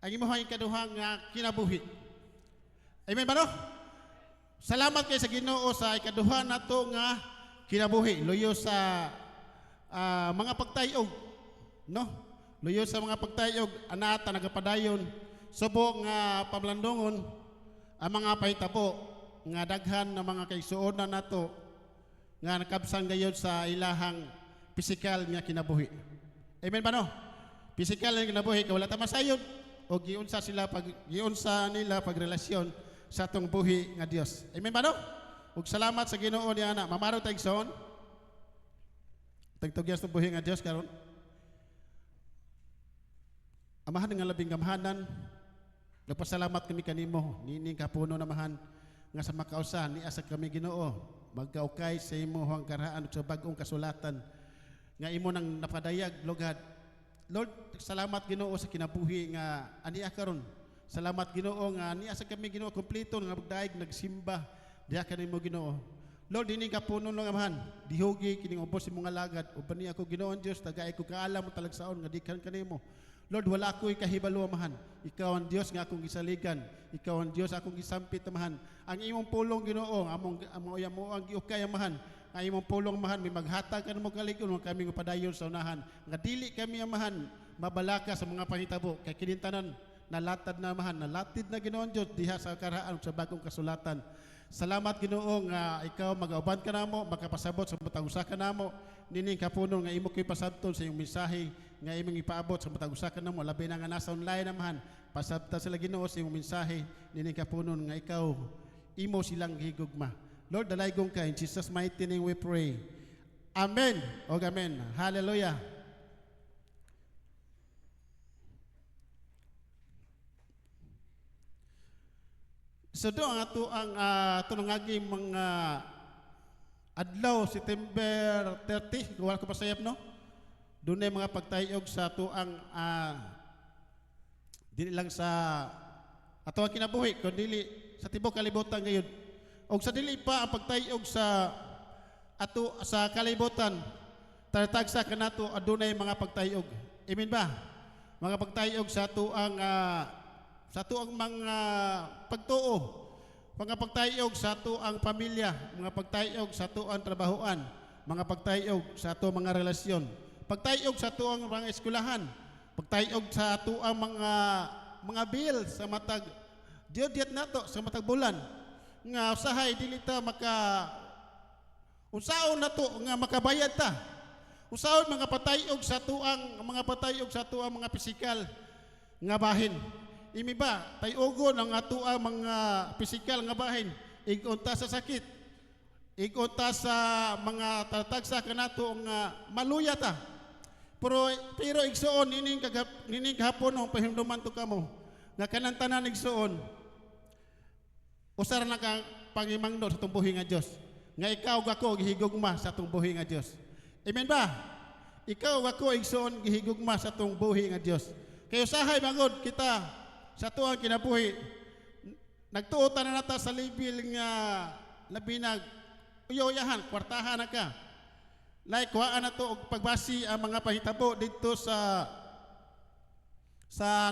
ang imuhang ikaduhang kinabuhi. Amen ba no? Salamat kay sa Ginoo sa ikaduha nato nga kinabuhi, luyo sa mga pagtayog, no? Luyo sa mga pagtayog, anata nagapadayon, subok nga pamlandongon ang mga pahitabo nga daghan na mga kaigsuonan nato nga nakabsang gayud sa ilahang pisikal nga kinabuhi. Amen ba no? Pisikal nga kinabuhi kay wala ta masayod o giunsa nila pagrelasyon sa atong buhi nga Dios. Amen ba no? Ug salamat sa Ginoo niya na mamaro ta igsoon. Tagtugyas ng buhi nga Dios karon. Amahan nga labing gamhanan. Nagpasalamat kami kanimo nining kapuno namahan nga sa makausan ni asa kami Ginoo magkaukay sa imong karhaan sa bag-ong kasulatan nga imo nang napadayag lugad. Lord, salamat Ginoo sa kinabuhi nga aniya karon. Salamat Ginoo nga niya sa kami Ginoo kompleto nga magdaig nagsimba diha kanimo Ginoo. Lord, dini ka puno ng amahan, dihugi kining ubos imong alagad uban ni ako Ginoo Dios tagay ko kaalam mo talagsaon nga dikan kanimo. Lord, wala ko'y kahibalo amahan. Ikaw ang Dios nga akong gisaligan. Ikaw ang Dios akong gisampit amahan. Ang imong pulong Ginoo, among ang giukay amahan. Ang imong pulong amahan, may maghatag ka mo kalikon kami nga padayon sa unahan. Nga dili kami amahan mabalaka sa mga panghitabo kay kinintanan nalatad na amahan, nalatid na Ginoo Dios diha sa karhaan sa bagong kasulatan. Salamat Ginoo nga ikaw mag-auban ka namo, makapasabot sa matag usa ka namo nining kapuno nga imo ko'y pasabton sa iyong mensahe nga imong ipaabot sa matag usa ka namo labi na nga nasa online amahan. Pasabta sila Ginoo sa iyong mensahe nining kapuno nga ikaw imo silang higugma. Lord, dalaygong ka in Jesus mighty name we pray. Amen. O amen. Hallelujah. So do ang ato ang tunungagi mga adlaw September 30 wala ko pasayap no. Dunay mga pagtayog sa ato ang dili lang sa ato ang kinabuhi kundi sa tibok kalibutan ngayon. Og sa dili pa ang pagtayog sa ato sa kalibutan tatagsa kanato adunay mga pagtayog. Amen ba? Mga pagtayog sa ato ang mga pagtuo, mga pagtayog sa ato ang pamilya, mga pagtayog sa ato ang trabahoan, mga pagtayog sa ato mga relasyon, pagtayog sa ato ang mga eskwelahan, pagtayog sa ato ang mga bill sa matag diot nato sa matag bulan nga usahay dili ta unsaon nato nga makabayad ta. Usaon mga patayog sa ato ang mga pisikal nga bahin. Imi ba, tayugon ang ato ang mga pisikal nga bahin, igunta sa sakit, igunta sa mga tatagsa kanato nga maluya ta. Pero igsuon, nining kahapon ang pahimduman to kamo, nga kanang tanan igsuon, usara na kang pangimangno sa tumbuhi nga Diyos, nga ikaw ako gihigugma sa tumbuhi nga Diyos. Amen ba? Ikaw ako igsuon gihigugma sa tumbuhi nga Diyos. Kayo sahay mangod kita, sa tuang kinabuhi nagtuotan na nata sa level nga labinag uyoyahan kwartahan na ka like kuhaan na to og pagbasi ang mga pahitabo dito sa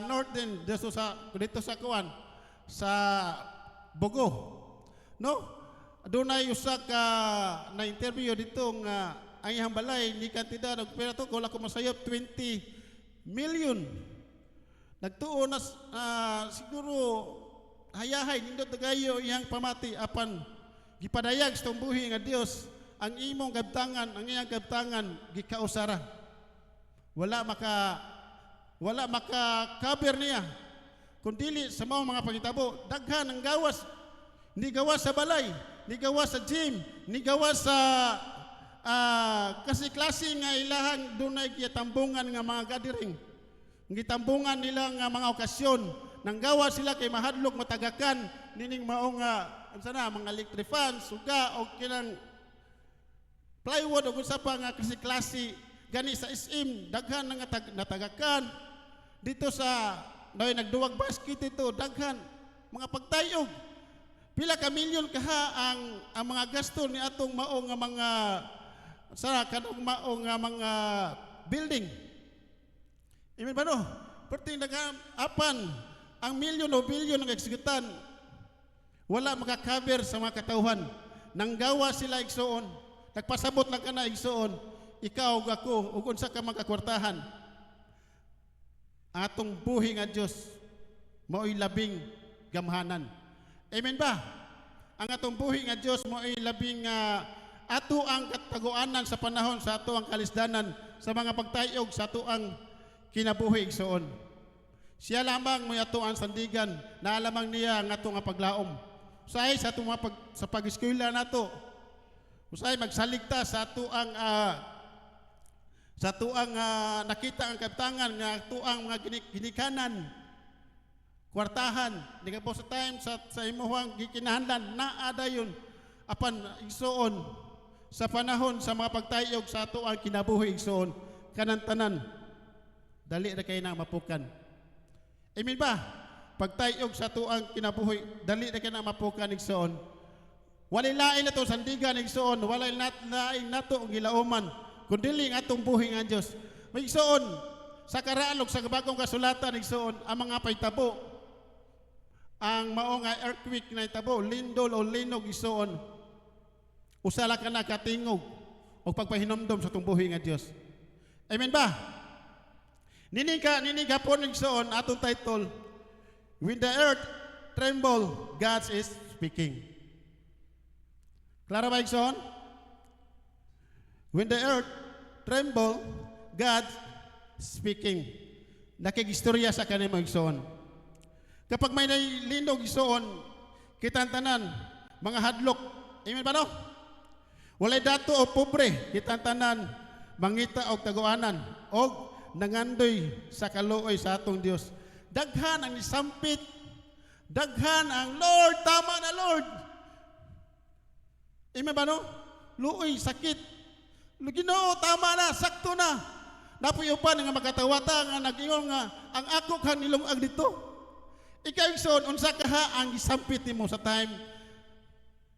northern dito sa kuan sa Bogo no adunay usa ka na interview dito nga ang iyang balay ni kantidad og pero to wala ko masayop 20 million. Nagtuo na siguro hayahay nindot gayo iyang pamati apan gipadayag sa buhi nga Dios ang imong gabtangan ang iyang gabtangan gikausara wala maka cover niya kundili sa mga pangitabo daghan ang gawas ni gawas sa balay ni gawas sa gym ni gawas sa kasi klase nga ilahang dunay gitambungan nga mga gathering gitambungan nila nga mga okasyon nanggawa sila kay mahadlok matagakan nining mao nga mga electrifan suga o kinang plywood o unsa pa nga klase gani sa SM daghan nga natagakan dito sa nagduwag basket ito daghan mga pagtayog pila ka milyon kaha ang mga gasto ni atong mao nga mga kanang mao nga mga building. Amen ba no? perting apan ang milyon o bilyon ng eksigutan wala makakover sa mga katauhan. Nanggawa sila igsoon, nagpasabot lang ka na igsoon, ikaw ug ako ug unsa ka makakwartahan. Atong buhi nga Dios mao'y labing gamhanan. Amen ba? Ang atong buhi nga Dios mao'y labing ato ang kataguanan sa panahon sa ato ang kalisdanan sa mga pagtayog sa ato ang kinabuhi igsoon. Siya lamang may ato ang sandigan na alamang niya ang ato nga paglaom. Usahay sa ato sa pag-eskwela nato. Usahay magsaligta sa ato ang nakita ang kabtangan nga ato ang mga ginikanan kwartahan, di ka po sa time sa imuhang gikinahanglan na adayon apan igsoon sa panahon sa mga pagtayog sa ato ang kinabuhi igsoon kanang tanan dali na kayo na mapukan. Amen ba? Pagtayog sa ato ang kinabuhi dali na kayo na mapukan igsoon. Walay lain na to sandigan igsoon, walay lain nato ang gilauman kundi ang atong buhi nga Dios. May igsoon sa karaalog sa bagong kasulatan igsoon ang mga paytabo ang mao nga earthquake na itabo, lindol o linog isoon. Usala ka na katingog o pagpahinomdom sa tumbuhi nga Dios. Amen ba? Ninig hapon isoon atong title, When the earth tremble, God is speaking. Klaro ba isoon? When the earth tremble, God speaking. Nakigistorya sa kanimo isoon. Kapag may linog isoon, kitantanan, mga hadlok, amen ba no? Walay dato o pobre, kitantanan, mangita o taguanan, o nangandoy sa kaluoy sa atong Dios. Daghan ang isampit, daghan ang Lord, tama na Lord. Amen ba no? Luoy, sakit. Ginoo, tama na, sakto na. Napuyupan nga makatawata nga nag-ingon nga, ang ako kang nilungag dito. Ikaw igsoon unsa kaha ang gisampit nimo sa time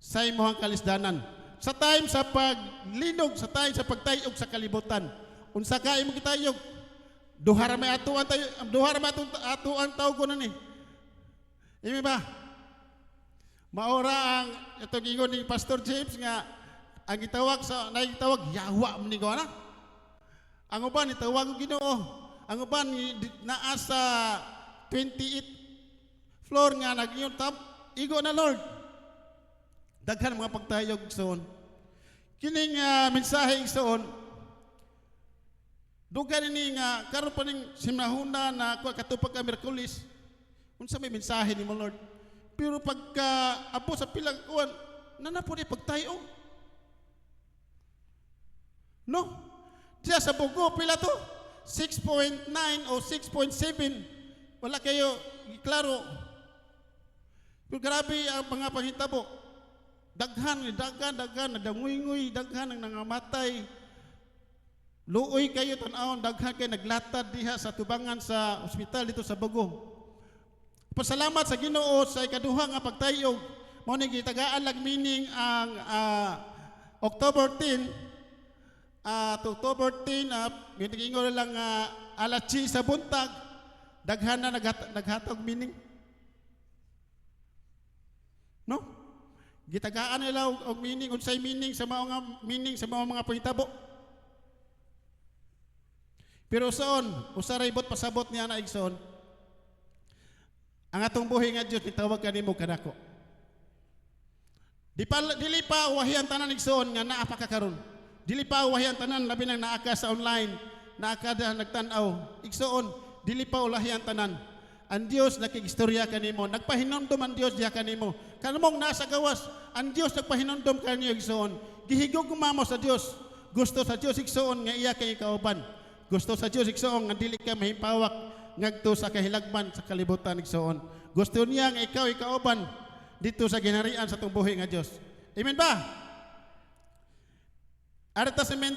sa imong kalisdanan. Sa time sa paglinog, sa time sa pagtayog sa kalibutan. Unsa ka imong gitayog? Duha ra may atuan tayo, duha ra may atuan tawag ko na ni. Imi ba? Maora ang itong ingon ni Pastor James nga ang gitawag sa nagitawag yawa man ni na. Ang uban itawag og Ginoo. Ang uban naa sa 28 floor nga nag-iyon tap, igo na Lord. Daghan mga pagtayog igsoon. Kining mensahe igsoon, dugan ni nga karon pa ning simahuna na katupag ka Miyerkules, unsa may mensahe ni mo Lord. Pero pagka abo sa pilang kuan, nanapo ni pagtayo. No? Diya sa bugo pila to? 6.9 o 6.7. Wala kayo klaro. Pero grabe ang mga panghitabo. Daghan, nadanguy-nguy, daghan ang nangamatay. Luoy kayo tan-awon, daghan kayo naglatad diha sa tubangan sa ospital dito sa Bago. Pasalamat sa Ginoo sa ikaduha nga pagtayog. Mao ni gitagaan lag meaning ang October 10 to October 10 gitingon lang alas 10 sa buntag daghan na naghatag meaning. No? Gitagaan nila og meaning, unsay meaning sa mga panghitabo. Pero soon, usaray bot pasabot niya na igsoon. Ang atong buhi nga Dios gitawag kanimo kadako. Dili pa wahian tanan igsoon nga naa pa ka karon. Dili pa wahian tanan labi nang naa ka sa online, naa ka nagtan-aw. Igsoon, dili pa ulahian tanan. Ang Dios nakigistorya kanimo, nagpahinumdom ang Dios diha kanimo. Kanamong nasa gawas, ang Dios nagpahinumdom kanimo igsoon. Gihigog mamo sa Dios. Gusto sa Dios igsoon nga iya kay kauban. Gusto sa Dios igsoon nga dili ka mahimpawak ngadto sa kahilagman sa kalibutan igsoon. Gusto niya nga ikaw ikauban dito sa ginharian sa tubuhi nga Dios. Amen ba? Arita sa men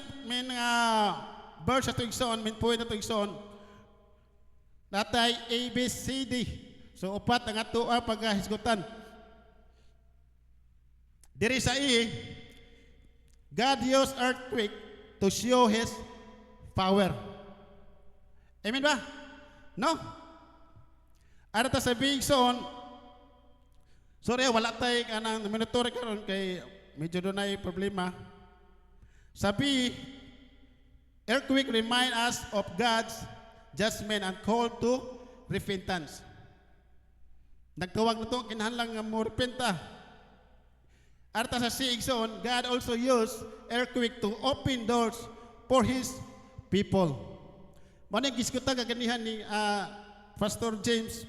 verse ato igsoon, men point ato igsoon. Natay ABCD. So upat ang ato ang paghisgutan. Diri sa God used earthquake to show His power. Amen ba? No? Ara ta sabi igsoon, sorry, wala tayo kanang minutore karon kay medyo doon ay problema. Sabi, earthquake remind us of God's judgment and call to repentance. Nagtawag na to, kinahanglan nga mo repenta. Arta sa siigsoon, God also used earthquake to open doors for His people. Muna giskuta kaganihan ni Pastor James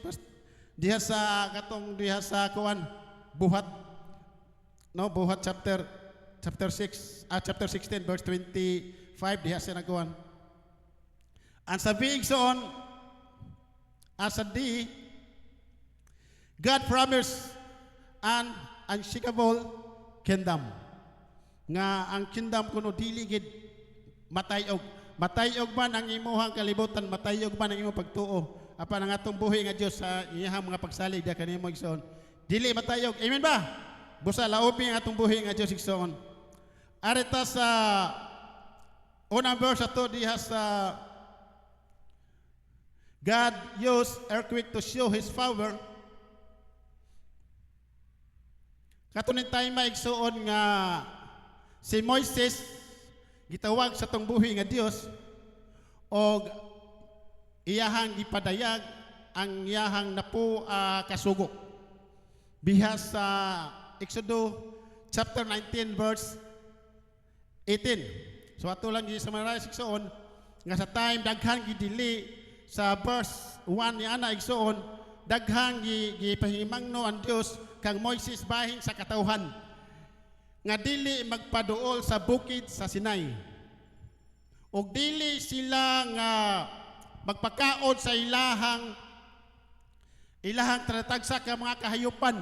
diha sa katong diha sa kuan buhat, no, buhat chapter 6 chapter 16 verse 25 diha sa nagkuan. Ang sabi igsoon, as a day, God promised an unshakable kingdom. Nga ang kingdom kuno dili gid matayog. Matayog man ang imuhang kalibutan, matayog man ang imong pagtuo. Apan ang atong buhi nga Dios sa iyang mga pagsalig da kanimo igsoon. Dili matayog. Amen ba? Busa laobi ang atong buhi nga Dios igsoon. Arita sa unang verse ato diha sa God used earthquake to show His power. Katunin tayo maigsuon nga si Moises gitawag sa tong buhi nga Dios og iyahang gipadayag ang iyahang napo kasugo. Biha sa Exodus chapter 19 verse 18. So ato lang gi-summarize igsoon nga sa time daghan gidili sa verse 1 ni ana igsoon daghang gipahimangno ang Dios kang Moises bahin sa katawhan nga dili magpaduol sa bukid sa Sinai ug dili sila nga magpakaon sa ilahang tratagsa ka mga kahayupan,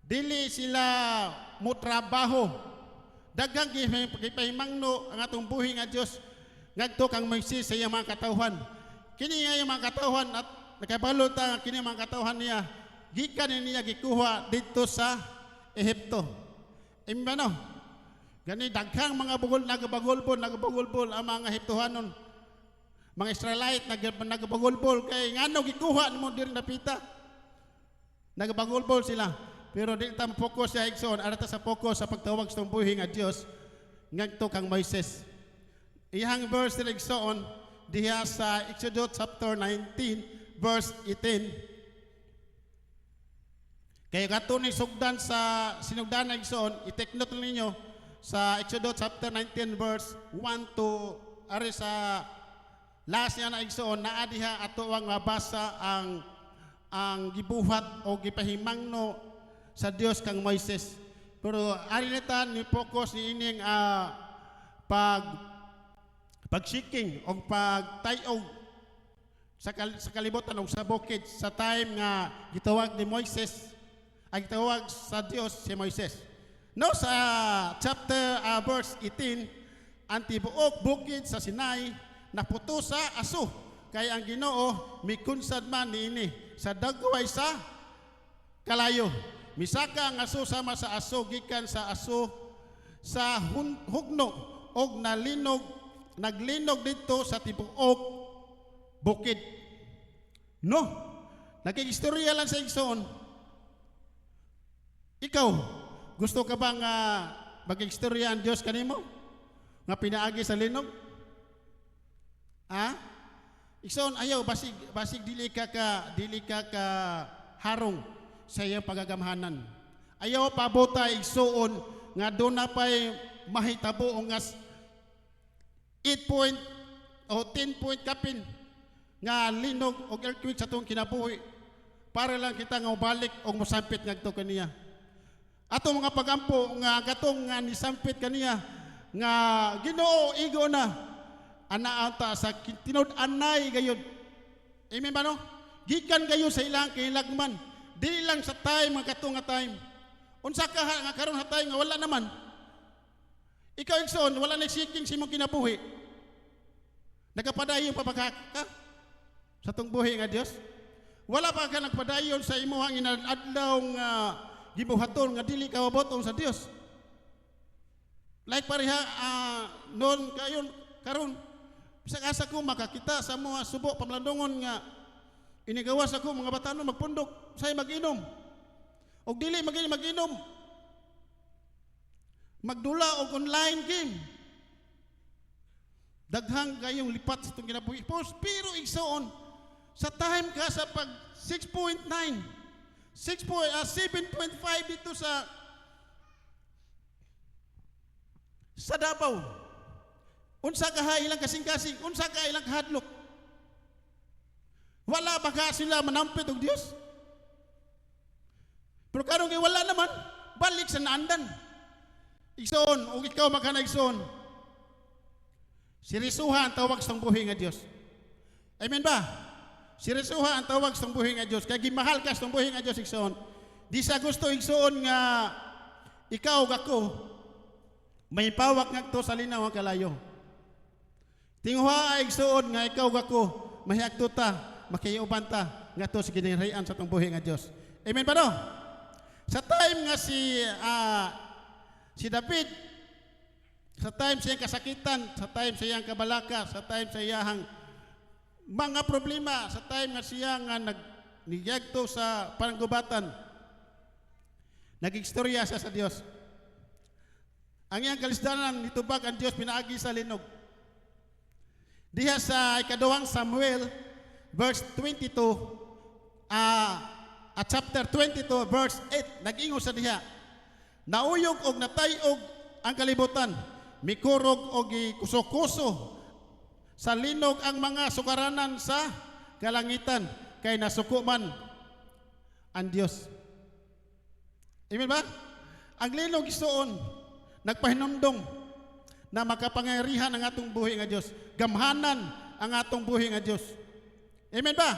dili sila mutrabaho. Daghang gipahimangno ang atong buhi nga Dios ngadto kang Moises sa iyang mga katawhan. Kini nga yung mga katawhan at nakabalo ta kini mga katawhan niya gikan niya gikuha dito sa Ehipto. Imbano? Gani daghang mga nagabagulbol ang mga Ehiptohanon. Mga Israelite nagabagulbol kay ngano gikuha nimo diri napita. Nagabagulbol sila. Pero di ta focus sa igsoon, ara ta sa focus sa pagtawag sa buhi nga Dios ngadto kang Moises. Iyang verse diri igsoon diha sa Exodus chapter 19 verse 18. Kaya kato ni sugdan sa sinugdan na igsoon, i-take note ninyo sa Exodus chapter 19 verse 1 to ari sa last niya na igsoon naa diha ato ang mabasa ang gibuhat o gipahimangno sa Dios kang Moises. Pero ari nita ni focus ni ining pagseeking o pagtayog sa kalibutan o sa bukid sa time nga gitawag ni Moises ay gitawag sa Dios si Moises. No, sa chapter verse 18, ang tibuok bukid sa Sinai naputo sa aso kay ang Ginoo mikunsad man niini sa dagway sa kalayo. Misaka ang aso sama sa aso gikan sa aso sa hugno og naglinog dito sa tibuok bukid. No, nakigistorya lang sa igsoon. Ikaw, gusto ka bang mag-istorya ang Diyos kanimo? Nga pinaagi sa linog? Igsoon ayaw basig dili ka harong sa iyang pagagamhanan. Ayaw pabuta igsoon nga do na pay mahitabo o nga 8 point o 10 point kapin nga linog o earthquake sa tong kinabuhi para lang kita nga balik o mosampit ngadto kaniya. Ato mga pagampo nga gatong nga nisampit kaniya nga Ginoo igo na ana ata sa tinud-anay gayud. Amen ba no? Gikan kayo sa ilang kailagman. Di lang sa time nga katong nga time. Unsa ka nga karon ha time nga wala naman. Ikaw igsoon wala na seeking si imong kinabuhi. Nagapadayon pa ka sa tong buhi nga Dios. Wala pa ka nagpadayon sa imuhang inadlaw nga gibuhaton nga dili ka mabotong sa Dios. Like pareha noon kayon karon Bisag asa ko makakita sa mga subo pamlandungon nga inigawas ako mga batanon magpundok say mag-inom. Og dili mag-inom. Magdula og online game. Daghang kayong lipat sa itong kinabuhi. Pero igsoon, sa time ka sa pag 6.9, 7.5 dito sa Davao. Unsa ka ilang kasing-kasing, unsa ka ilang kahadlok. Wala ba ka sila manampit og Dios? Pero karong kay wala naman, balik sa naandan. Igsoon, o ikaw magkana igsoon. Sirisuha ang tawag sa buhi nga Dios. Amen ba? Sirisuha ang tawag sa buhi nga Dios. Kaya gimahal ka sa buhi nga Dios igsoon. Di sa gusto igsoon nga ikaw ug ako may pawak ngadto sa linaw ang kalayo. Tinguha ay igsoon nga ikaw ug ako mahiyagto ta, makiuban ta ngadto sa ginaharian sa tong buhi nga Dios. Amen ba no? Sa time nga si David, sa time siyang kasakitan, sa time siyang kabalaka, sa time sa iyang mga problema, sa time nga siya nga nagniyagto sa panggubatan, nag-istorya siya sa Dios. Ang iyang kalisdanan nitubag ang Dios pinaagi sa linog. Diha sa ikaduhang Samuel verse 22 at chapter 22 verse 8 nag-ingon sa diha, nauyog og natayog ang kalibutan, mikurog og ikuso-kuso sa linog ang mga sukaranan sa kalangitan, kay nasuko man ang Dios. Amen ba? Ang linog isuon nagpahinumdom na makapangyarihan ang atong buhi nga Dios, gamhanan ang atong buhi nga Dios. Amen ba?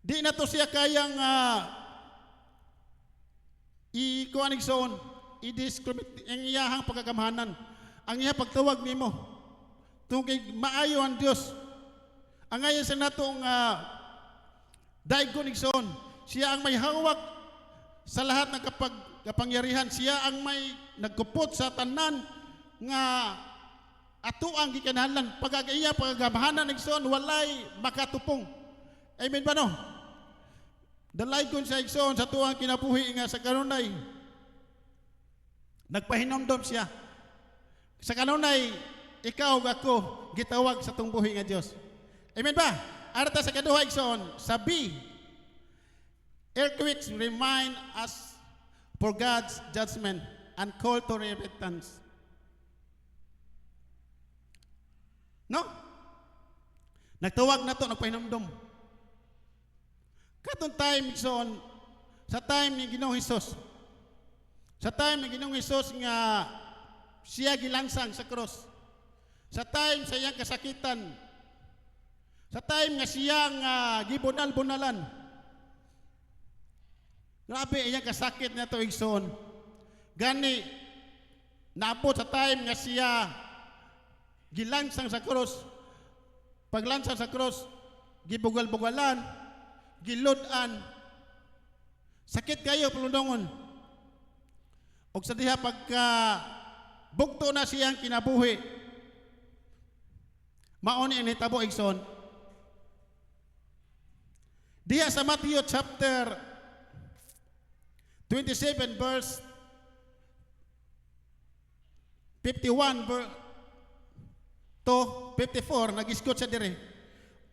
Di na to siya kayang ikuan igsoon, i-discriminate ang iyahang pagkagamhanan, ang iya pagtawag nimo tungkol maayo ang Dios. Ang ayon sa natong daigon igsoon, siya ang may hawak sa lahat ng kapangyarihan, siya ang may nagkupot sa tanan nga ato ang gikanahanglan. Pagagaya pagkagamhanan igsoon walay makatupong. Amen ba no? Dalay kon sa igsoon sa tuang kinabuhi nga sa kanunay nagpahinumdom siya. Sa kanunay ikaw ug ako gitawag sa tong buhi nga Dios. Amen ba? Arta sa kaduha igsoon, sabi, earthquakes remind us for God's judgment and call to repentance. No? Nagtawag na to, nagpahinumdom. Katong time igsoon, sa time ni Ginoong Hesus, sa time ni Ginoong Hesus nga siya gilansang sa cross, sa time sa iyang kasakitan, sa time nga siya nga gibunal-bunalan, grabe iyang kasakit na ito igsoon. Gani, naabot sa time nga siya gilansang sa cross, paglansang sa cross, gibugal-bugalan, giludan, sakit kayo palundongon. Og sa diha pagka bugto na siyang kinabuhi, mauni ni tabo igsoon. Diha sa Matthew chapter 27 verse 51 to 54 nag-iskot sa dire.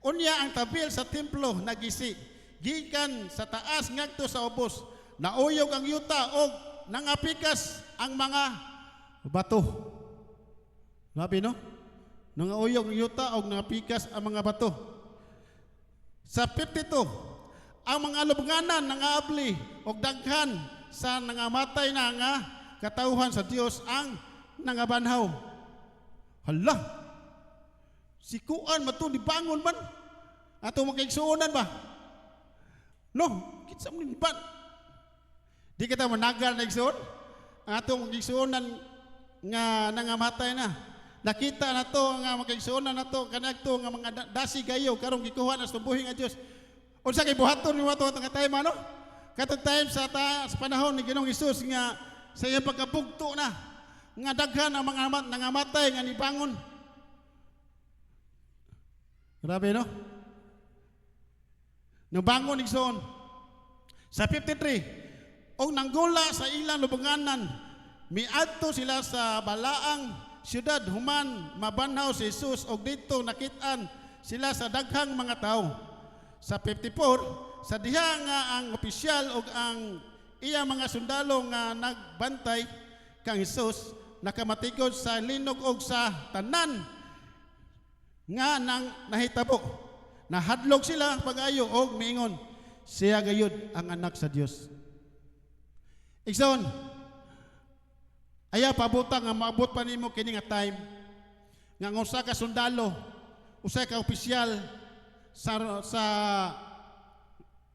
Unya ang tabil sa templo nagisi, gikan sa taas ngadto sa ubos, nauyog ang yuta og nangapikas ang mga bato. Labi no? Nangauyog ang yuta og nangapikas ang mga bato. Sa 52, ang mga lubnganan nangaabli og daghan sa nangamatay na nga katawhan sa Dios ang nangabanhaw. Hala, si kuan mato di bangon man ato makaigsuonan ba? No, kitsa mo ni ban. Di kita managal na igsuon. Ato makaigsuonan nga nangamatay na. Nakita na to nga makaigsuonan na to kanagto nga mga dasi gayo karong gikuha na sa buhi nga Dios. Unsa kay buhaton ni wato nga time ano? Katong time sa panahon ni Ginoong Hesus nga sa iyang pagkabugto na nga daghan ang mga nangamatay nga nibangon. Grabe no? Nabangon igsoon. Sa 53, og nanggula sa ilang lubanganan, miadto sila sa balaang siyudad human mabanhaw si Jesus og dito nakit-an sila sa daghang mga tao. Sa 54, sa diha nga ang opisyal og ang iya mga sundalo nga nagbantay kang Jesus nakamatikod sa linog og sa tanan nga nang nahitabo. Nahadlok sila pag-ayo og miingon, siya gayud ang anak sa Dios. Igsoon, aya pabuta nga maabot pa nimo kini nga time nga ang usa ka sundalo, usa ka opisyal sa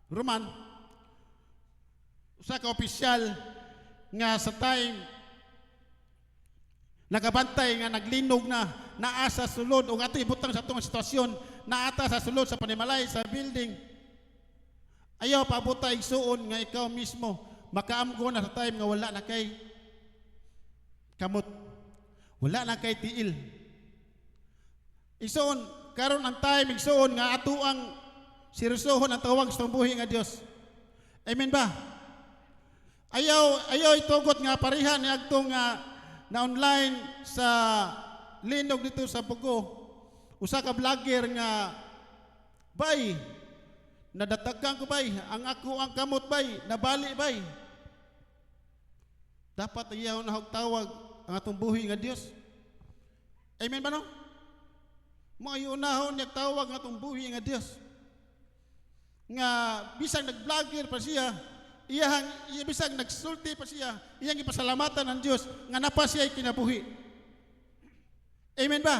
Roman, usa ka opisyal nga sa time nakabantay nga naglinog na naa sa sulod o ato ibutang sa atong sitwasyon naata sa sulod sa panimalay sa building. Ayaw pabuta igsuon nga ikaw mismo makaamgo na sa time nga wala na kay kamot, wala na kay tiil. Igsuon karon ang time igsuon nga ato ang seryosohon ang tawag sa buhi nga Dios. Amen ba? Ayaw itugot nga parihan ni agtong na online sa linog dito sa Pugo. Usa ka vlogger nga bay nadatagang ko bay ang ako ang kamot bay nabali bay. Dapat ayaw na tawag ang atong buhi nga Dios. Amen ba no? Mga unahon niya tawag ang atong buhi nga Dios. Nga bisang nag-vlogger pa siya, iya bisang nagsulti pa siya, iyang ipasalamatan ng Dios nga napa siya ay kinabuhi. Amen ba?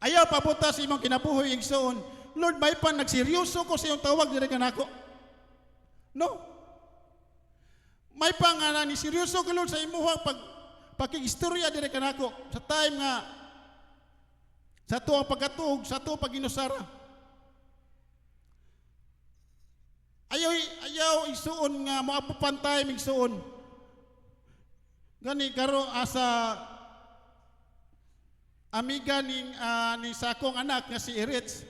Ayaw pabuta sa imong kinabuhi igsoon, Lord, may pan nagseryoso ko sa iyong tawag dire kanako. No. May pa nga ni seryoso ko Lord sa imuha pagkigistorya dire kanako sa time nga sa tuang pagkatuog, sa tuang paginusara. Ayaw igsuon nga moapupan time igsuon. Gani karo asa amiga ni sakong anak nga si Eritz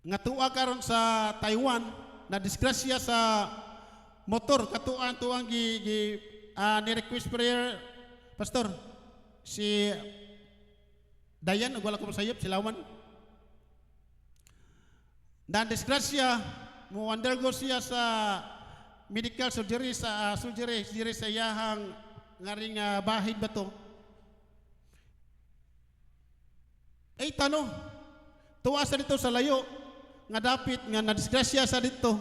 nga tuwa karon sa Taiwan na disgrasya sa motor tuang ni request prayer pastor si Dayan wala ko masayop si Lawan na disgrasya mo undergo siya sa medical surgery sa iyahang ngaring bahid ba to. Ay tanong, tuwa sa dito sa layo, nga dapit nga nadisgrasya sa dito,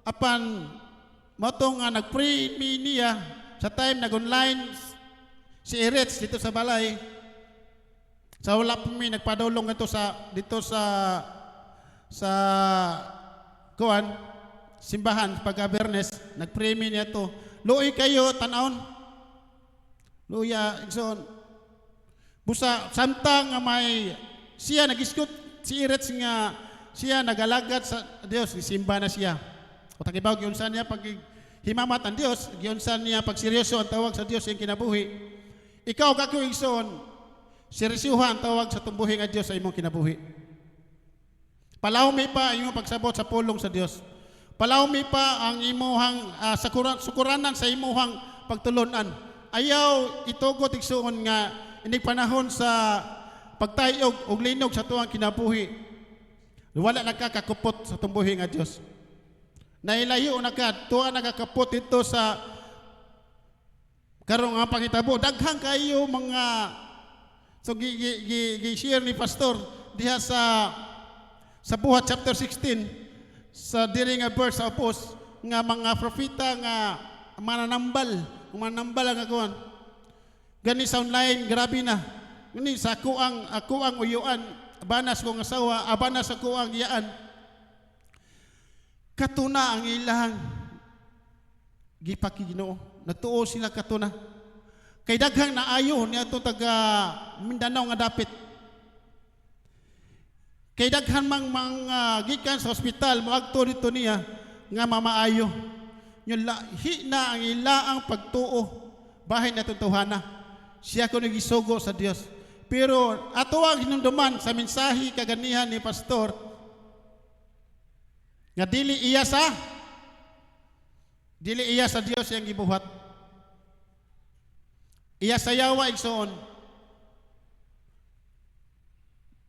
apan moto nga nag-pray niya sa time nag-online si Eretz dito sa balay, sa wala po may nagpadulong dito sa kuan, simbahan, pag-awareness, nag-pray niya to, luoy kayo, tanawon, luya, igsoon, busa samtang nga may siya nagiskot si Eretz nga siya nagalagad sa Dios, isimba na siya. O tagibaw giunsan niya pag himamat ang Dios, giunsan niya pag seryoso ang tawag sa Dios yung kinabuhi. Ikaw kako igsoon, seryosohan ang tawag sa tumbuhi nga Dios sa imong kinabuhi. Palawmi pa imong pagsabot sa pulong sa Dios. Palawmi pa ang imuhang sukuranan sa imuhang pagtulunan. Ayaw itugot igsoon nga inig panahon sa pagtayog og linog sa tuang kinabuhi. Wala nagkakakupot sa tumbuhi nga Dios. Nailayo na ka, tuwa nakakapot ito sa karong nga pangitabo. Daghang kayo mga so gi-share ni pastor diha sa Buhat chapter 16 sa diri nga verse sa Apos nga mga propeta nga mananambal ang akuan. Gani sa online, grabe na. Gani sa ako ang uyuan, abanas kong asawa, abanas ako ang iyaan. Katuna ang ilang gipaki Ginoo. Nagtuo sila katuna. Kay daghang naayo niya itong taga Mindanao nga dapit. Kay daghan mga gikan sa ospital, moagto dito niya nga mamaayo. Yung lahi na ang ilaang pagtuo, bahay na tutuhana. Siya ko nagisugo sa Dios. Pero ato ang hinumduman sa mensahe kaganihan ni pastor nga dili iya sa Dios yang gibuhat. Iya sa yawa igsoon.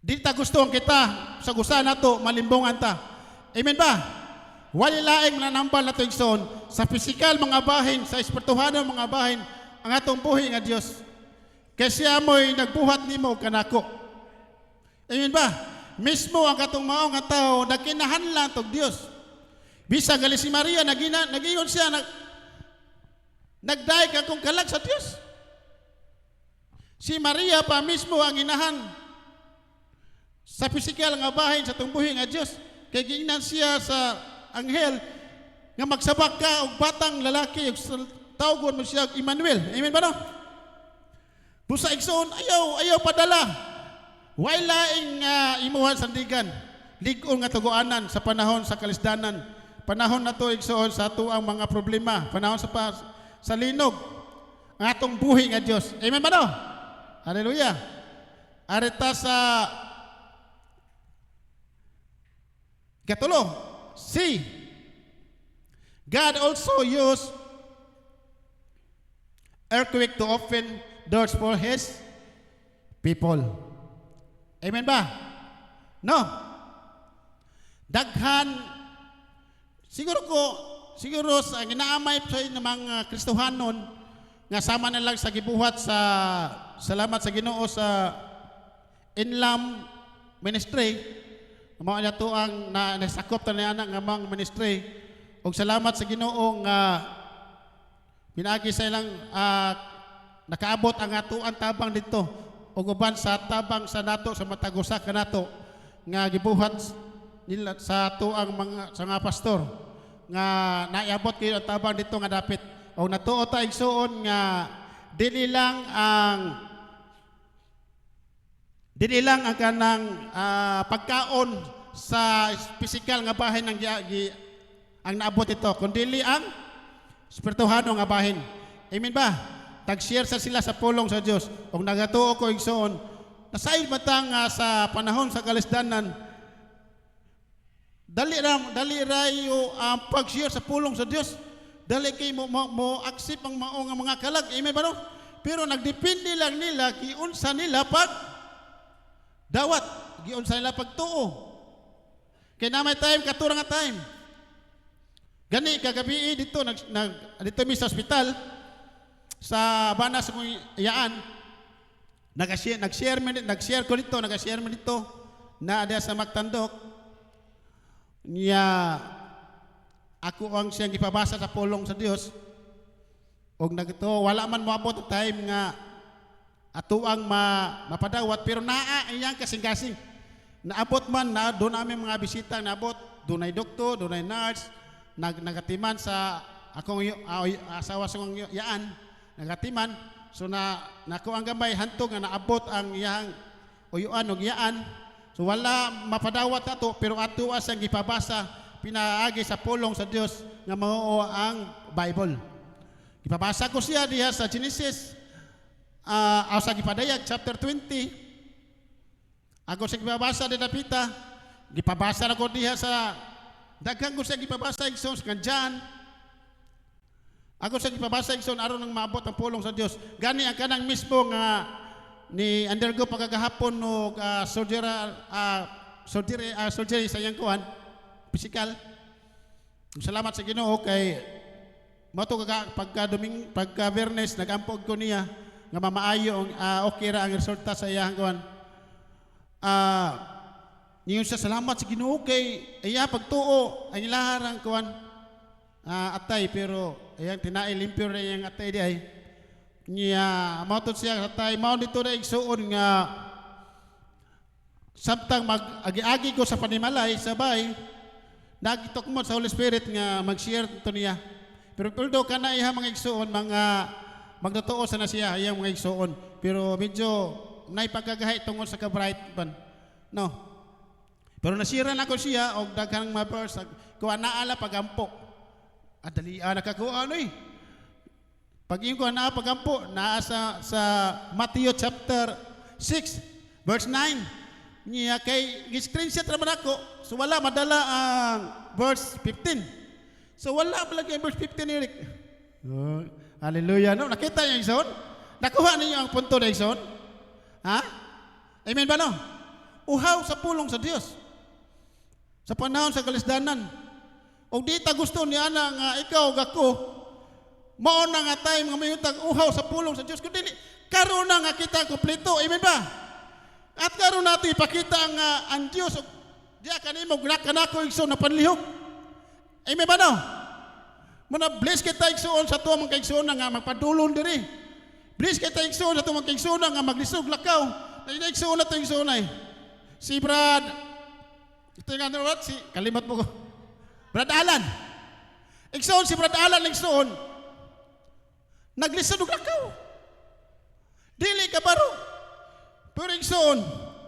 Di ta gusto kita sa gusa nato malimbongan ta. Amen ba? Wala laing nanambal nato igsoon sa pisikal mga bahin, sa espirituhanong mga bahin ang atong buhi nga Dios. Kasi amoy nagbuhat nimo kanako. Amen ba? Mismo ang katong mao nga tao nagkinahanlan tog Dios. Bisa gali si Maria nagingon siya nagdaig akong kalag sa Dios. Si Maria pa mismo ang inahan sa pisikal nga bahin sa tumbuhi nga Dios. Kay giingnan siya sa anghel nga magsabak ka og batang lalaki ug tawgon mo siya Emmanuel. Amen ba no? Busa igsoon ayaw padala. Way laing imuhan sandigan. Lig-on nga tuguanan sa panahon sa kalisdanan. Panahon na to igsoon sa ato ang mga problema. Panahon sa linog. Ang atong buhi nga Dios. Amen ba no? Hallelujah. Arita sa katulo. C. God also used earthquake to open doors for His people. Amen ba? No. Daghan siguro sa ginaamay sa mga Kristohanon nga sama na lang sa gibuhat sa salamat sa Ginoo sa Inlam Ministry. Mao na to ang nasakop ta niya nga mga ministry. Og salamat sa Ginoo nga pinaagi sa ilang nakaabot ang atuan tabang dito ug uban sa tabang sa nato sa matagusa kanato nga gibuhat nila sa ato ang mga sa nga pastor nga naiabot kayo ang tabang dito nga dapit o natuo ta igsuon nga dili lang ang kanang pagkaon sa pisikal nga bahin ang naabot ito kundi ang espirituhano nga bahin. Amen ba? Tag-share sa sila sa pulong sa Dios. Kung nagatuo ko igsoon, nasail matang sa panahon sa kalisdanan, dali rayo ang pag-share sa pulong sa Dios. Dali kay mo accept ang mao nga mga kalag. Amen ba no? Pero nagdepende lang nila giunsa nila pag dawat, giunsa nila pagtuo. Kay na may time katura nga time. Gani kagabi dito dito mi sa ospital sa Banas mo iyaan nag-share ko dito na ada sa Magtandok niya ako ang siyang gipabasa sa pulong sa Dios og nagito wala man moabot ang time nga ato ang mapadawat pero naa iyang kasing-kasing naabot man na doon namin mga bisita naabot dunay doktor dunay nurse nagatiman sa akong asawa sa kong yaan nagatiman so nako ang gamay hantog nga naabot ang iyang uyuan og yaan so wala mapadawat ato pero ato asang gipabasa pinaagi sa pulong sa Dios nga mao ang Bible. Gipabasa ko siya diha sa Genesis sa gipadayag chapter 20. Ako sa gipabasa di napita. Gipabasa na ko diha sa daghang ko sa gipabasa igsoon sa John. Ako sa gipabasa igsoon aron nang maabot ang pulong sa Dios. Gani ang kanang mismo nga ni undergo pagkagahapon og surgery sa iyang kuan physical. Salamat sa Ginoo kay mato pagka Bernes nagampog ko niya nga mamaayo okay ra ang resulta sa iyang kuan. Niyon sa salamat sa Ginoo kay iya pagtuo ang ilaharang kuan atay pero ayang tinaay limpyo ra iyang atay di ay niya matud siya atay mao dito na igsuon nga samtang mag-agi ko sa panimalay sabay nagitukmod sa Holy Spirit nga mag-share to niya pero although kana iha mga igsuon mga magtotoo sa na siya iyang mga igsuon pero medyo naipagkagahay tungod sa ka-bright pan no pero nasira na ko siya og daghang ma-verse kuha naala pagampo adali nakakuha ano pag yung kuha na pagampo naa sa Matthew chapter 6, verse 9. Niya kay gi-screenshot naman ako. So wala madala ang verse 15. So wala palagi ang verse 15 Eric. Oh, hallelujah no. Nakita niyo Igsoon? Nakuha ninyo ang punto na Igsoon? Ha? Amen ba no? Uhaw sa pulong sa Dios. Sa panahon sa kalisdanan. O di ta gusto niya na nga ikaw gako mao na nga time nga mayutag uhaw sa pulong sa Dios kundi karon na nga kita kompleto. Amen ba? At karon nato ipakita ang Dios diya kanimo kanako Igsoon na panlihok. Amen ba no? Muna bless kita Igsoon sa tuwa mga Igsoon nga magpadulon diri. Bless kita Igsoon sa tuwa mga Igsoon nga maglisog lakaw. Na Igsoon na to Igsoon ay si Brad ito nga naman si kalimat mo ko Brad Alan. Igsoon si Brad Alan Igsoon naglisod og lakaw. Dili ka baro. Pero Igsoon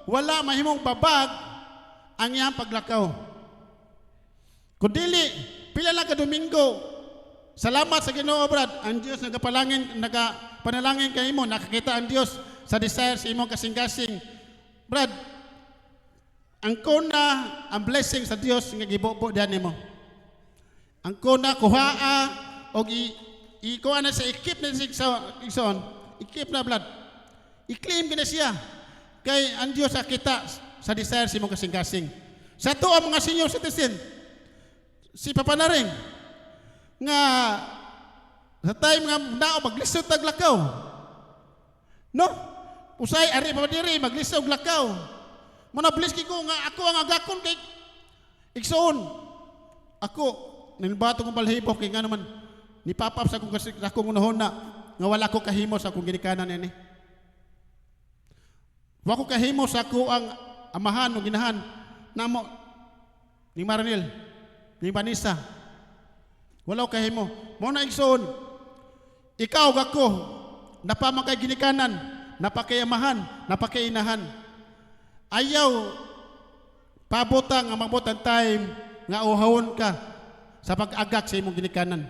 wala mahimong babag ang iyang paglakaw. Kung dili pila lang ka Domingo salamat sa Ginoo Brad. Ang Dios nagapanalangin kay imo, nakakita ang Dios sa desire sa imong kasing-kasing. Brad, ang kuna ang blessing sa Dios nga gibobo diyan nimo. Ang kuna kuhaa og ikuha na sa ikip na sa Igsoon. Ikip na Brad. I-claim gina siya kay ang Dios nakita sa desire sa imong kasing-kasing. Sa to ang mga senior citizen si Papa Naring nga sa time nga nao maglisod tag lakaw. No? Usay ari pa diri maglisod lakaw. Muna bless ko nga ako ang agakon kay Igsoon. Ako nilbato kong balhibok kay nga naman ni papap sa akong unahon na nga wala ko kahimo sa akong ginikanan ini. Wa ko kahimo sa ako ang amahan o ginahan namo ni Maranil, ni Vanessa. Wala ko kahimo. Mo na Igsoon. Ikaw gako napamakay ginikanan, napakayamahan, napakainahan. Ayaw pabutang ang mabutan time nga uhawon ka sa pag-agak sa imong ginikanan.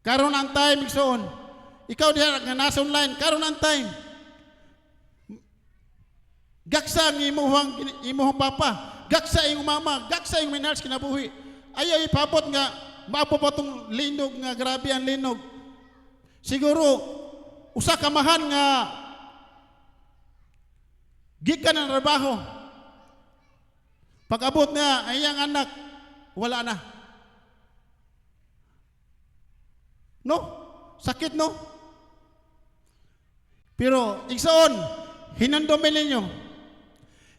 Karon ang time Igsoon. Ikaw diha nga nasa online, karon ang time. Gaksa ang imuhang papa, gaksa ang mama, gaksa ang minars kinabuhi. Ayaw ipabot nga maabot tong linog nga grabe ang linog. Siguro usa ka mahan nga gikan ng trabaho. Pag-abot na ayang anak, wala na. No? Sakit no? Pero Igsoon, hinandomin ninyo.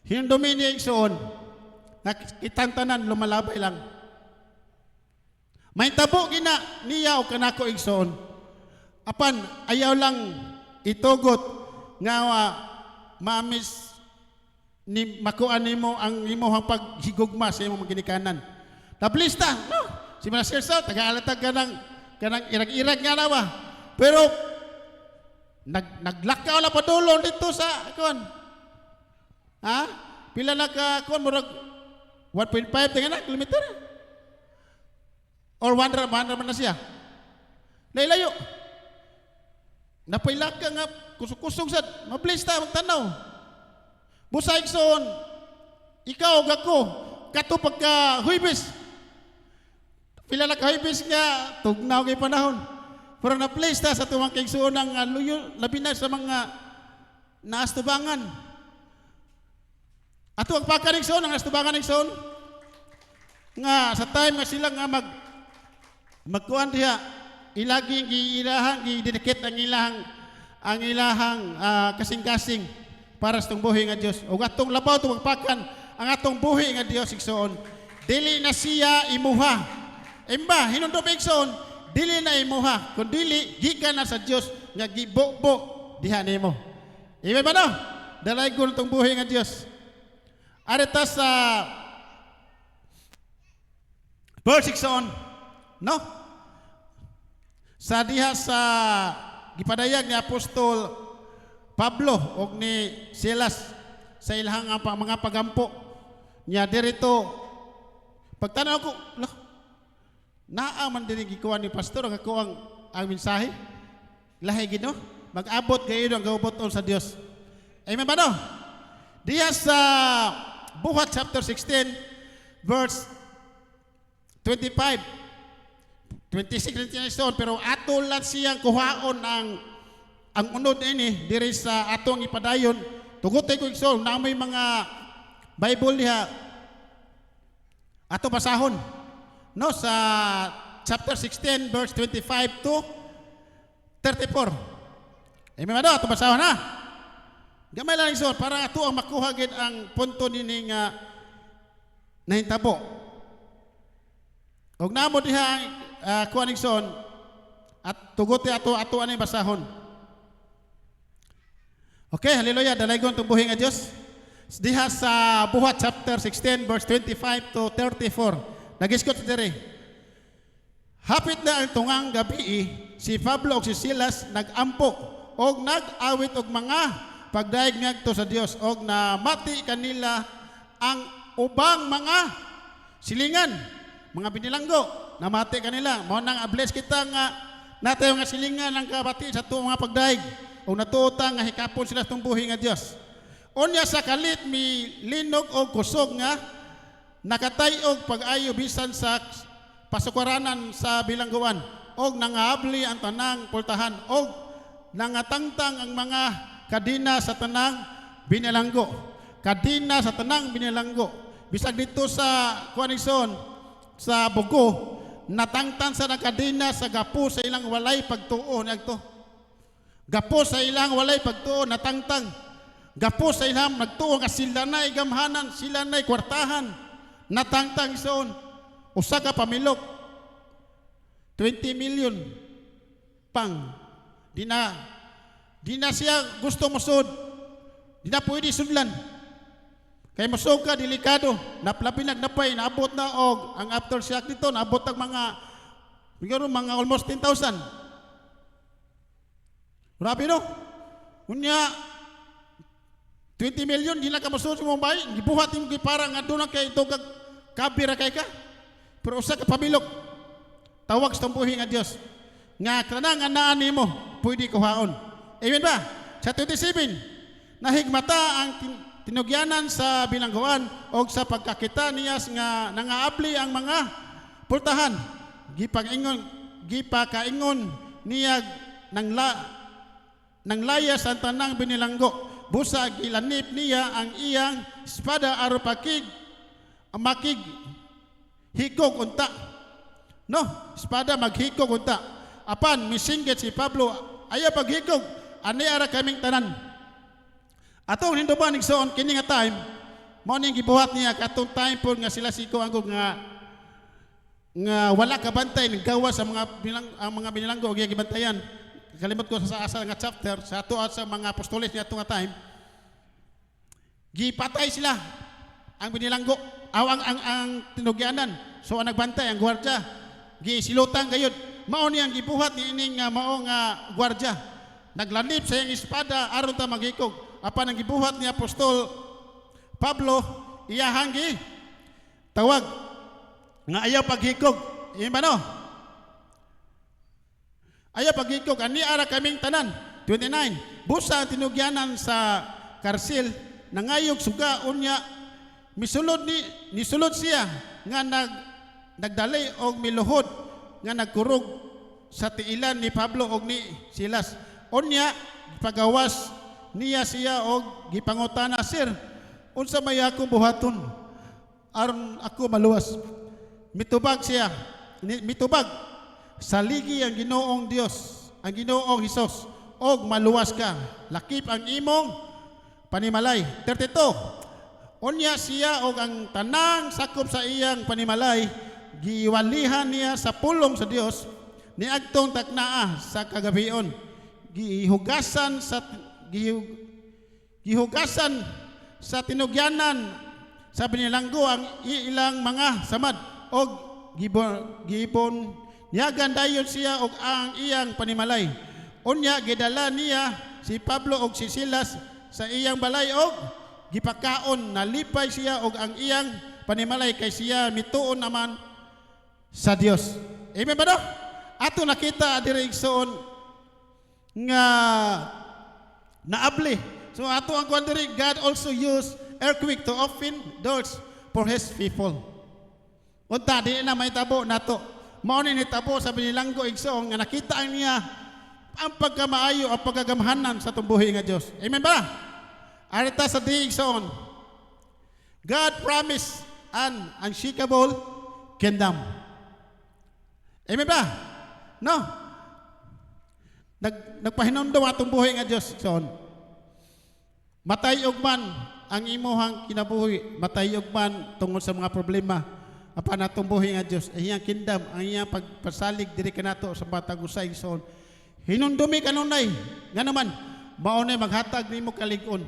Hinandomin niya Igsoon. Nakitantanan, lumalabay lang. May tabo gina niya o kanako Igsoon. Apan, ayaw lang itugot nga mamis ni makuan nimo ang imong paghigugma sa imong ginikanan. Tablista, no? Si Master Sa taga-alatag kanang irag-irag nga nawa. Pero naglakaw la padulon dito sa kon. Ha? Pila na ka kon murag 1.5 nga kilometer. Or 100 man na siya. Nailayo. Napailak ka nga kusog-kusog sad, mablista magtanaw. Busa Igsoon, ikaw gako kato pagka Huwebes. Pila na ka Huwebes nga tugnaw kay panahon. Pero na-place sa tuwang Igsoon ang luyo labi na sa mga naastubangan. Ato ang pagka Igsoon ang naastubangan Igsoon nga sa time nga sila nga magkuan diha ilaging giilahang gidedicate ang ilahang kasing-kasing para sa itong buhi nga Diyos. O atong labaw itong magpakan ang atong buhi nga Diyos Igsoon. Dili na siya imuha. Imba, hinundom Igsoon, dili na imuha. Kung dili, gikan na sa Diyos nga gibo-bo diha nimo. Iba ba no? Dalay ko itong buhi nga Diyos. Arita sa verse Igsoon, no? Sa diha sa gipadayag ni Apostol Pablo o ni Silas sa ilahang mga pagampo niya dirito pagtanaw ko naaman diri gikuha ni pastor ang mensahe lahi gid no mag-abot kayo ang gauboton sa Dios Amen ba no? Diya sa Buhat chapter 16 verse 25 26 pero ato lang siyang kuhaon ang unod ini diri sa atong ipadayon. Tugotay ko igsoon na may mga Bible diha ato basahon no sa chapter 16 verse 25 to 34. Amen ba no? Ato basahon ha. Gamay lang igsoon para ato ang makuha gid ang punto nini nga nahitabo. Og namo diha kuan igsoon at tugote ato ani basahon. Okay, hallelujah. Dalaygon tong buhi nga Dios. Diha sa Buhat chapter 16 verse 25 to 34. Nagiskot diri. Hapit na ang tungang gabi, si Pablo ug si Silas nag-ampo og nag-awit og mga pagdaig ngadto sa Dios og namati kanila ang ubang mga silingan, mga binilanggo. Namati kanila. Mao nang abless kita nga natayo nga silingan ang kabati sa tuong mga pagdaig. O natuotang nga hikapon sila itong buhi nga Diyos. Unya sa kalit mi linog o kusog nga nakatayog pag-ayo bisan sa pasukwaranan sa bilangguan og nangaabli ang tanang pultahan og nangatangtang ang mga kadina sa tanang binilanggo. Kadina sa tanang binilanggo. Bisag dito sa kuanison sa bugo natangtan sa nakadina sa gapo sa ilang walay pagtuo nagto. Gapo sa ilang walay pagtuo natangtang. Gapo sa ilang nagtuo nga sila na'y gamhanan, sila na'y kwartahan. Natangtang isoon. Usa ka pamilok. 20 million pang. Di na siya gusto musod. Di na pwede sudlan. Kay musog ka, delikado. Naplabi nagnapay, naabot na og ang aftershock nito, naabot ang mga almost 10,000. Grabe no? Unya 20 million di na ka masud sa Mumbai, gibuhat imong gipara nga doon kay ito kabira kay ka. Pero usa ka pamilok. Tawag sa buhi nga Dios. Nga kanang anaan nimo pwede kuhaon. Amen ba? Sa 27 nahigmata ang tinugyanan sa bilangguan o sa pagkakita niya nga nangaabli ang mga pultahan. Gipakaingon niya nang laya sa tanang binilanggo. Busa gilanip niya ang iyang espada aron makig hikog unta. No, espada maghikog unta. Apan misinggit si Pablo ayaw paghikog, ani ara kaming tanan. Atong hinduman igsoon kini nga time, mao ning gibuhat niya katong time po nga sila siko anggo nga wala ka bantay nagawa sa mga binilanggo og gibantayan. Kalimot ko sa asa nga chapter sa ato at sa mga apostoles niya nga time. Gipatay sila ang binilanggo, ang tinugyanan. So ang nagbantay ang gwardiya. Gisilutang gayud. Mao ni ang gibuhat ni ining mao nga gwardiya. Naglanip sa iyang espada aron ta maghikog. Apan ang gibuhat ni apostol Pablo iyahang tawag nga ayaw paghikog. Ima no? Ayaw paghikog ani ara kaming tanan. 29. Busa ang tinugyanan sa karsil nangayog suga unya nisulod siya nga nagdalay og miluhod nga nagkurog sa tiilan ni Pablo og ni Silas. Unya pagawas niya siya og gipangutana, "Sir, unsa may ako buhaton aron ako maluwas?" Mitubag saligi ang Ginoong Dios, ang Ginoong Hesus, og maluwas ka. Lakip ang imong panimalay. 32. Unya siya og ang tanang sakop sa iyang panimalay, giwalihan niya sa pulong sa Dios, niagtong taknaa sa kagabion. Gihugasan sa tinugyanan sa binilanggo ang ilang mga samad og gibon niyagan dayon siya og ang iyang panimalay. Unya gidala niya si Pablo og si Silas sa iyang balay og gipakaon, nalipay siya og ang iyang panimalay kay siya mituon naman sa Dios. Amen ba no? Ato nakita diri igsoon nga naabli So ato ang wondering, God also used earthquake to open doors for His people. Unta, di na may tabo nato. Mao ni tabo sa binilanggo igsoon nga nakita niya ang pagkamaayo, ang pagagamhanan sa tumbuhi nga Dios. Amen ba? Arita sa di igsoon. God promised an unshakable kingdom. Amen ba? No. Nagpahinumdum atong buhi nga Dios igsoon. Matay og man ang imuhang kinabuhi, matay og man tungod sa mga problema apan atong buhi nga Dios, iyang kingdom, ang iyang pagpasalig diri kanato sa batang usay son. Hinundumi kanunay nga naman mao ni maghatag nimo kalig-on.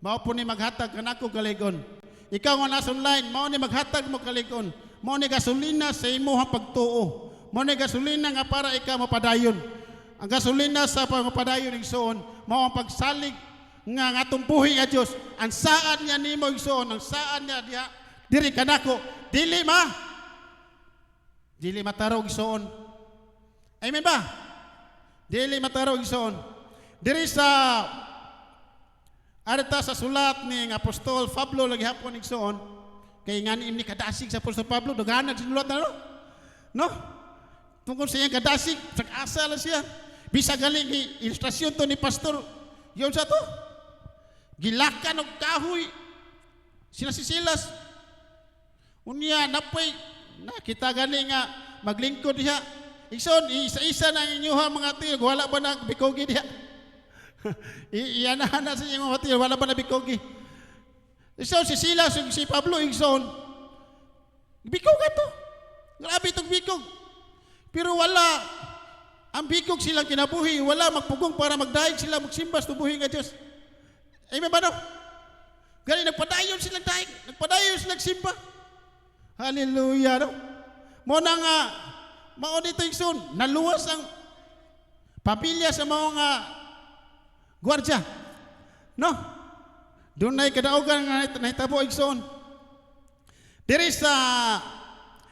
Mao po ni maghatag kanako kalig-on. Ikaw nga nasa online, mao ni maghatag mo kalig-on. Mao ni gasolina sa imuhang pagtuo. Mao ni gasolina nga para ikaw mapadayon. Ang gasolina sa pagpadayon igsoon mao ang pagsalig nga atong buhi nga Dios, ang saan niya nimo igsoon, ang saan niya diha diri kanako, dili matarog igsoon. Amen ba? Dili matarog igsoon. Diri sa arta sa sulat ni Apostol Pablo lagi hapon igsoon, kay ngani ni kadasig sa Apostol Pablo daghanan sinulat na no? Tungkol sa iyang kadasig, asa lang siya. Bisa galing ilustrasyon to ni pastor. Yun sa to. Gilakan og kahoy. Sila si Silas. Unya napay nakita gani nga maglingkod diha. Igsoon isa-isa na inyuha mga tiyo, wala ba na bikogi diha? Iyanahan na sa inyong mga tiyo, wala ba na bikogi? Igsoon si Silas ug si Pablo igsoon. Bikog ato. Grabe itong bikog. Pero wala ang bikog silang kinabuhi, wala magpugong para magdaig sila magsimbas tubuhi nga Dios. Amen ba no? Gani nagpadayon silang daig, nagpadayon silang simba. Hallelujah no? Mo na nga mao dito igsoon, naluwas ang pamilya sa mga gwardiya. No? Doon na ikadaogan nga nahitabo igsoon. There is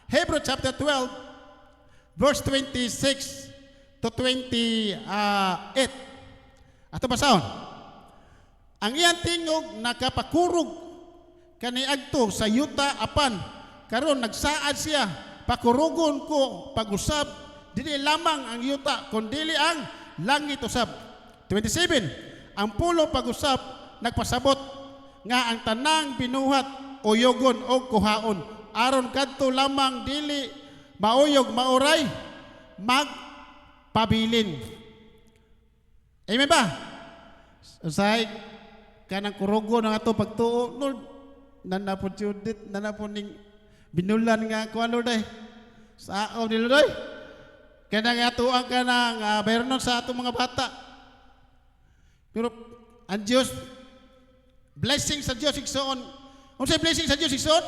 Hebrew chapter 12 verse 26 to 28. Ato basahon. Ang iyang tingog nakapakurog kaniadto sa yuta apan karon nagsaad siya, pakurugon ko pag-usab dili lamang ang yuta kundi ang langit usab. 27. Ang pulo pag-usab nagpasabot nga ang tanang binuhat uyogon o kuhaon aron kadto lamang dili mauyog mauray magpabilin. Amen ba? Usay kanang kurugo ng ato pagtuo, Lord, nanapon Judith, nanapon ning binulan nga kuha, Lord, ay. Sa ako ni Lord, ay. Kanang ato ang kanang bayronon sa atong mga bata. Pero, ang Diyos, blessing sa Diyos, igsoon. Kung sa'y blessing sa Diyos, igsoon,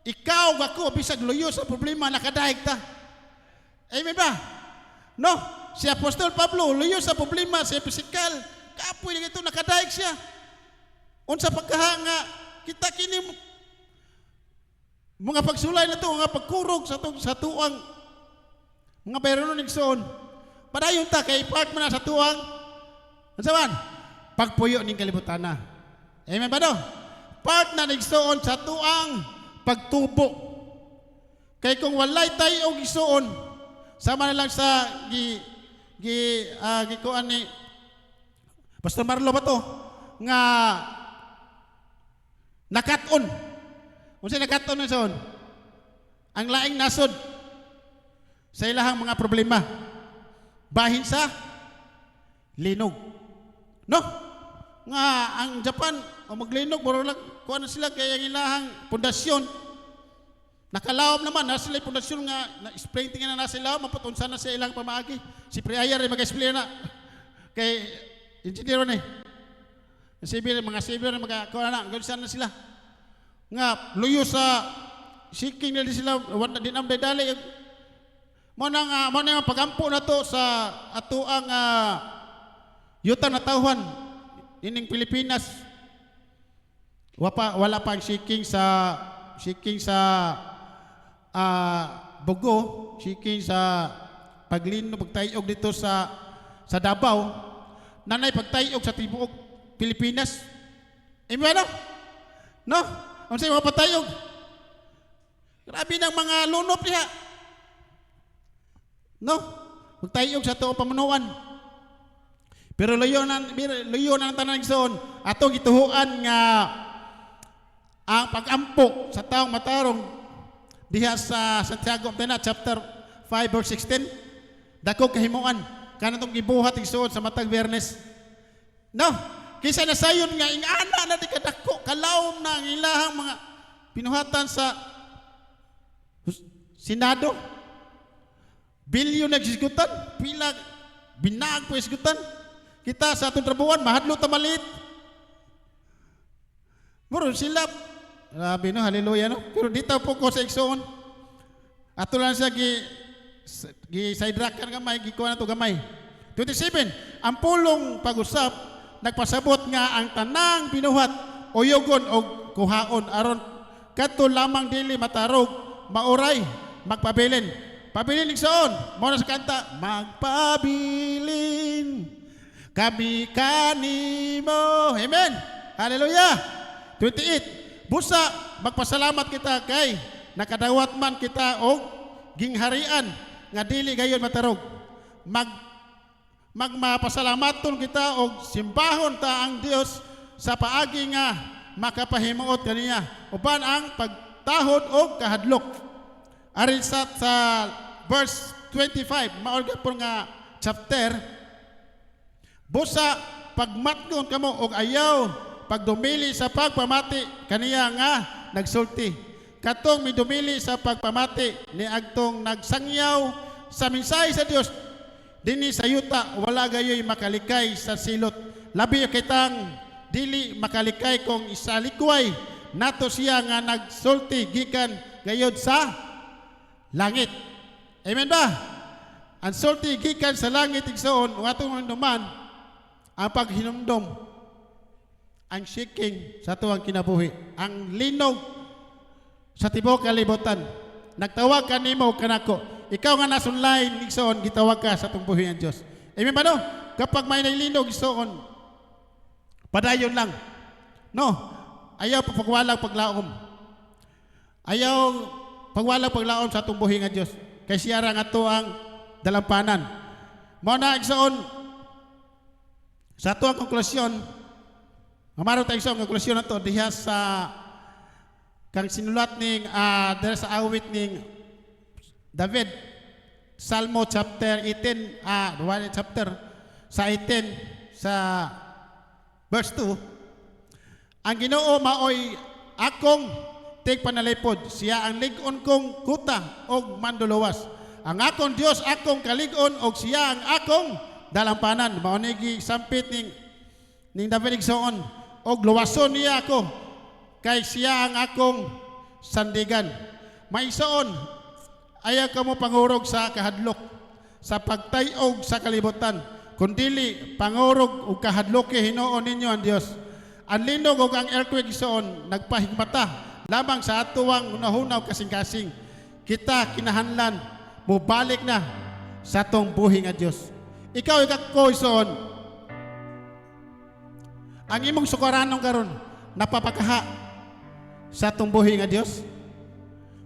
ikaw, ako, bisag luyo sa problema, nakadahig ta. Amen ba? No? Si Apostol Pablo, luyo sa problema, sa pisikal, kapoy na ito, nakadahig siya. Unsa pagkahanga, kita kini mga pagsulay na to, mga pagkurog sa tuang mga bayronon igsoon. Padayon ta kay part man sa tuang. Unsa man? Pagpuyo ning kalibutan na. Amen ba do? Part na igsoon sa tuang pagtubo. Kay kung walay tayo og igsoon, sama na lang sa gikuan ni Pastor Marlo ba to nga nakaton. Unsa nakaton na son? Ang laing nasod sa ilahang mga problema bahin sa linog. No? Nga ang Japan o maglinog moro lang kuha na sila kay ang ilahang pundasyon. Nakalawom naman na sila pundasyon nga na-sprinting na na sila maputunsa na sa ilang pamaagi. Si Priayar ay mag-explain na kay engineer ni. Mga civil na magkakuha na, ganyan na sila. Nga, luyo sa seeking na sila, wala din ang bedali. Mo na yung pagampo na to sa ato ang yutang na tauhan ining Pilipinas. Wala pa ang seeking sa Bugo, seeking sa paglino, pagtayog dito sa Davao. Nanay pagtayog sa tibuok Pilipinas. Imo ano? No? Unsay mga patayog? Grabe ng mga lunop niya. No? Magtayog sa tuong pamunuan. Pero layo na ang tanan igsoon. Atong gituhuan nga ang pag-ampok sa taong matarong diha sa Santiago chapter 5 verse 16. Dako kahimuan kanatong gibuhat igsoon sa matag Biyernes. No? Kisa na sayon nga ingana na di kadako kalawom na ang ilahang mga pinuhatan sa Senado. Bilyon nagsigutan, pila binag po isgutan. Kita sa atong trabuhan mahadlo ta malit. Muro sila grabe no, hallelujah no. Pero dito po ko sa igsoon. Ato lang siya gi sidetrackan gamay, gikuha na to gamay. 27, ang pulong pag-usap nagpasabot nga ang tanang binuhat uyogon og kuhaon aron kadto lamang dili matarog, mauray, magpabilin. Pabilin igsoon, mo na sa kanta, magpabilin kami kanimo. Amen. Hallelujah. 28, busa magpasalamat kita kay nakadawat man kita og gingharian nga dili gayon matarog. Magmapasalamaton kita og simbahon ta ang Dios sa paagi nga makapahimuot kaniya uban ang pagtahod og kahadlok. Arin sa verse 25 maol gapon nga chapter, busa pagmatgon kamo og ayaw pagdumili sa pagpamati kaniya nga nagsulti. Katong midumili sa pagpamati ni agtong nagsangyaw sa mensahe sa Dios dinhi sa yuta wala gayoy makalikay sa silot. Labi kitang dili makalikay kung isalikway nato siya nga nagsulti gikan gayod sa langit. Amen ba? Ang sulti gikan sa langit igsoon atong naman ang paghinumdom, ang shaking sa tuwang kinabuhi, ang linog sa tibok kalibutan. Nagtawag ka nimo kanako. Ikaw nga nasunlain igsoon gitawag ka sa tumbuhi ang Dios. Amen ba no? Kapag may nailinog igsoon, padayon lang. No? Ayaw pagwalang paglaom. Ayaw pagwalang paglaom sa tumbuhi nga Dios. Kay siya ra nga to ang dalampanan. Mo na igsoon sa ato ang konklusyon, mamaro tayo sa konklusyon na to diha sa kang sinulat ning dira sa awit ning David, Salmo chapter 18, chapter sa 18 sa verse 2. Ang Ginoo maoy akong tigpanalipod, siya ang lig-on kong kuta og manduluwas. Ang akong Dios akong kalig-on og siya ang akong dalampanan. Mao ni gisampit ning David igsoon og luwason niya ako kay siya ang akong sandigan. Maisoon ayaw ka mo pangurog sa kahadlok sa pagtayog sa kalibutan, kundili pangurog ug kahadlok Hinuon ninyo ang Dios. Ang linog ug ang earthquake igsoon nagpahigmata lamang sa atuwang hunahunaw kasing-kasing. Kita kinahanglan mubalik na sa atong buhi nga Dios. Ikaw ikako igsoon, ang imong sukaranon karon napapakaha sa atong buhi nga Dios.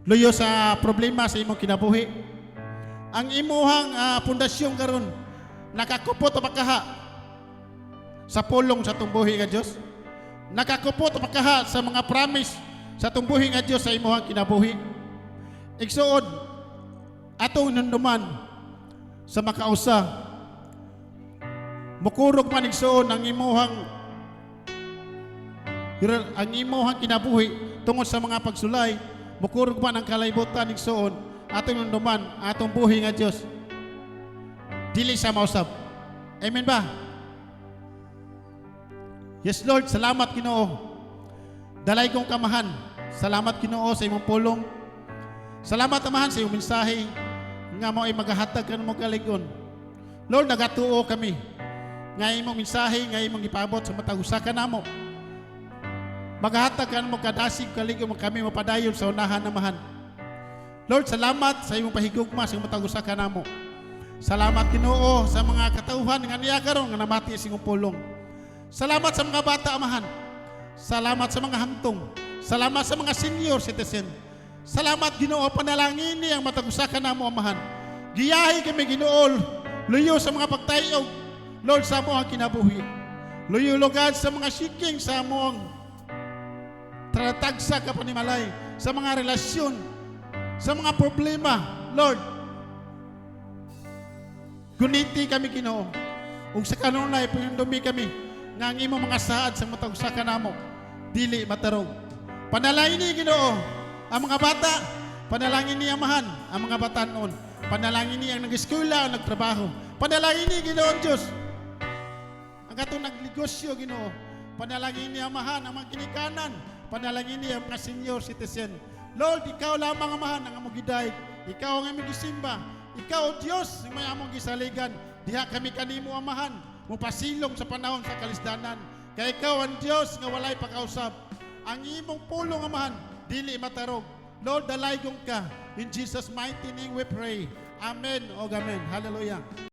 Luyo sa problema sa imong kinabuhi. Ang imuhang pundasyon karon nakakupot o pagkaha sa pulong sa atong buhi nga Dios. Nakakupot o pagkaha sa mga promise sa atong buhi nga Dios sa imuhang kinabuhi. Igsuod atong nunduman sa makausa. Mukurog man igsuon ang imuhang kinabuhi tungod sa mga pagsulay. Mukurog man ang kalaibutan igsuon atong nunduman atong buhi nga Dios dili sa mausab. Amen ba? Yes Lord, salamat Ginoo. Dalay kong kamahan. Salamat Ginoo sa imong pulong. Salamat amahan sa imong mensahe nga mo ay maghahatag kanimo kalig-on. Lord, nagatuo kami nga imong mensahe nga imong ipabot sa matag usa ka namo. Maghahatag kanimo kadasig kalig-on kami mapadayon sa unahan amahan. Lord, salamat sa imong pahigugma sa matag usa ka namo. Salamat Ginoo sa mga katauhan nga niya karon nga namati sa imong pulong. Salamat sa mga bata, Amahan. Salamat sa mga hantong. Salamat sa mga senior citizen. Salamat, Ginoo, panalangin ni ang matag usa ka namo, Amahan. Giyahi kami, Ginoo, luyo sa mga pagtayog, Lord, sa mo ang kinabuhi. Luyo lugad sa mga seeking sa mo ang tratagsa ka panimalay, sa mga relasyon, sa mga problema, Lord. Guniti kami, Ginoo. Ug sa kanunay pinindumi kami nga ang imong mga saad sa matag usa ka namo dili matarong. Panalangin ni Ginoo ang mga bata, panalangin ni Amahan ang mga batanon, panalangin ni ang nag-eskwela, ang nagtrabaho, panalangin ni Ginoo Diyos ang katong nagnegosyo, Ginoo, panalangin ni Amahan ang mga kinikanan, panalangin ni ang mga senior citizen. Lord, ikaw lamang, Amahan, ang among gidayeg, ikaw ang among gisimba, ikaw, Diyos, ang may among gisaligan. Diha kami kanimo, Amahan, mupasilong sa panahon sa kalisdanan. Kaya ikaw ang Diyos nga walay pakausap. Ang imong pulong, Amahan, dili matarog. Lord, dalaygong ka. In Jesus' mighty name we pray. Amen o amen. Hallelujah.